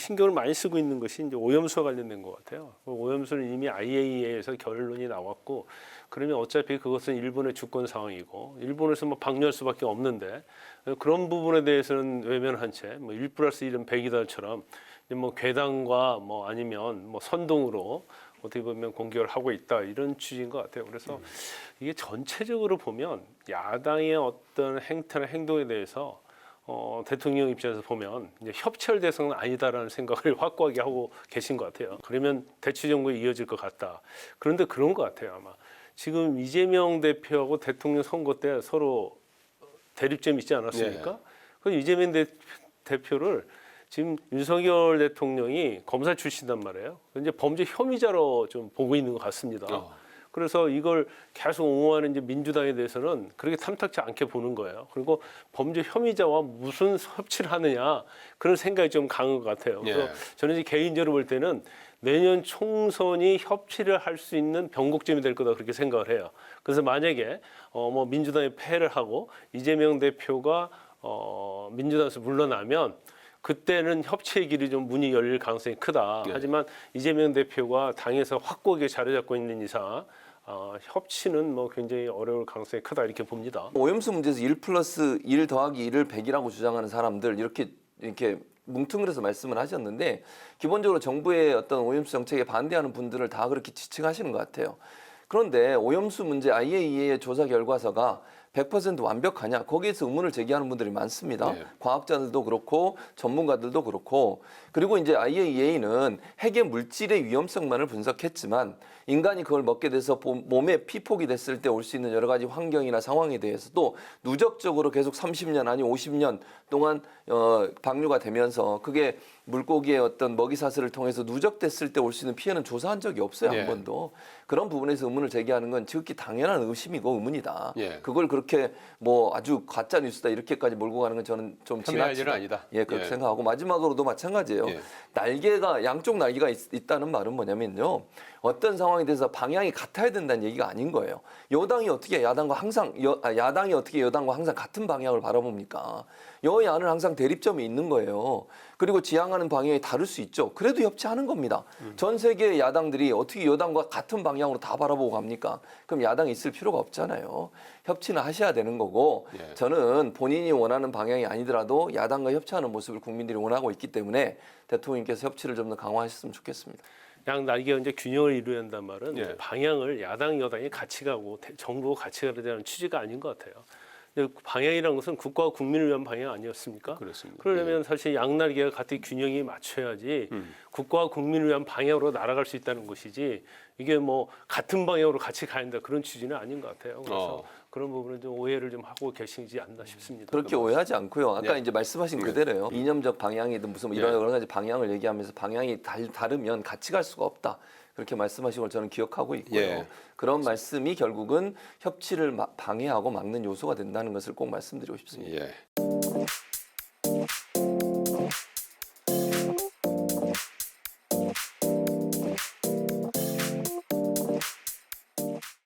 신경을 많이 쓰고 있는 것이 이제 오염수와 관련된 것 같아요. 오염수는 이미 IAEA에서 결론이 나왔고, 그러면 어차피 그것은 일본의 주권 상황이고, 일본에서 뭐 방류할 수밖에 없는데, 그런 부분에 대해서는 외면한 채, 뭐 1+1은 100이다처럼, 뭐 괴담과 뭐 아니면 뭐 선동으로 어떻게 보면 공격을 하고 있다, 이런 취지인 것 같아요. 그래서 이게 전체적으로 보면 야당의 어떤 행태나 행동에 대해서 대통령 입장에서 보면 이제 협치할 대상은 아니다라는 생각을 확고하게 하고 계신 것 같아요. 그러면 대치 정부에 이어질 것 같다. 그런데 그런 것 같아요. 아마 지금 이재명 대표하고 대통령 선거 때 서로 대립점이 있지 않았습니까? 예. 그 이재명 대표를 지금 윤석열 대통령이 검사 출신단 말이에요. 이제 범죄 혐의자로 좀 보고 있는 것 같습니다. 그래서 이걸 계속 옹호하는 이제 민주당에 대해서는 그렇게 탐탁지 않게 보는 거예요. 그리고 범죄 혐의자와 무슨 협치를 하느냐, 그런 생각이 좀 강한 것 같아요. 그래서 예. 저는 이제 개인적으로 볼 때는 내년 총선이 협치를 할 수 있는 변곡점이 될 거다, 그렇게 생각을 해요. 그래서 만약에 뭐 민주당이 패를 하고 이재명 대표가 민주당에서 물러나면 그때는 협치의 길이 좀 문이 열릴 가능성이 크다. 네. 하지만 이재명 대표가 당에서 확고하게 자리 잡고 있는 이상 협치는 뭐 굉장히 어려울 가능성이 크다, 이렇게 봅니다. 오염수 문제에서 1+1 더하기 1을 100이라고 주장하는 사람들 이렇게 뭉뚱그려서 말씀을 하셨는데, 기본적으로 정부의 어떤 오염수 정책에 반대하는 분들을 다 그렇게 지칭하시는 것 같아요. 그런데 오염수 문제 IAEA의 조사 결과서가 100% 완벽하냐, 거기에서 의문을 제기하는 분들이 많습니다. 네. 과학자들도 그렇고 전문가들도 그렇고. 그리고 이제 IAEA는 핵의 물질의 위험성만을 분석했지만 인간이 그걸 먹게 돼서 몸에 피폭이 됐을 때 올 수 있는 여러 가지 환경이나 상황에 대해서도 누적적으로 계속 30년 아니 50년 동안 방류가 되면서 그게 물고기의 어떤 먹이사슬을 통해서 누적됐을 때 올 수 있는 피해는 조사한 적이 없어요. 예. 한 번도. 그런 부분에서 의문을 제기하는 건 지극히 당연한 의심이고 의문이다. 예. 그걸 그렇게 뭐 아주 가짜 뉴스다 이렇게까지 몰고 가는 건 저는 좀 폄훼할 지나치다. 일은 아니다. 예, 그렇게 예. 생각하고, 마지막으로도 마찬가지예요. 예. 날개가 양쪽 날개가 있다는 말은 뭐냐면요, 어떤 상황에 대해서 방향이 같아야 된다는 얘기가 아닌 거예요. 야당이 어떻게 여당과 항상 같은 방향을 바라봅니까? 여야는 항상 대립점이 있는 거예요. 그리고 지향하는 방향이 다를 수 있죠. 그래도 협치하는 겁니다. 전 세계 야당들이 어떻게 여당과 같은 방향으로 다 바라보고 갑니까? 그럼 야당이 있을 필요가 없잖아요. 협치는 하셔야 되는 거고, 예. 저는 본인이 원하는 방향이 아니더라도 야당과 협치하는 모습을 국민들이 원하고 있기 때문에 대통령께서 협치를 좀 더 강화하셨으면 좋겠습니다. 양 날개가 이제 균형을 이루어야 한단 말은 예. 방향을 야당 여당이 같이 가고 정부가 같이 가야 되는 취지가 아닌 것 같아요. 근데 방향이라는 것은 국가와 국민을 위한 방향 아니었습니까? 그렇습니다. 그러려면 사실 양 날개가 같은 균형이 맞춰야지 국가와 국민을 위한 방향으로 날아갈 수 있다는 것이지, 이게 뭐 같은 방향으로 같이 가야 한다, 그런 취지는 아닌 것 같아요. 그래서 그런 부분은 좀 오해를 좀 하고 계시지 않나 싶습니다. 그렇게 오해하지 않고요. 아까 네. 이제 말씀하신 그대로요. 이념적 방향이든 무슨 이런 여러 가지 방향을 얘기하면서 방향이 다르면 같이 갈 수가 없다, 그렇게 말씀하신 걸 저는 기억하고 있고요. 예. 그런 말씀이 결국은 협치를 방해하고 막는 요소가 된다는 것을 꼭 말씀드리고 싶습니다. 예.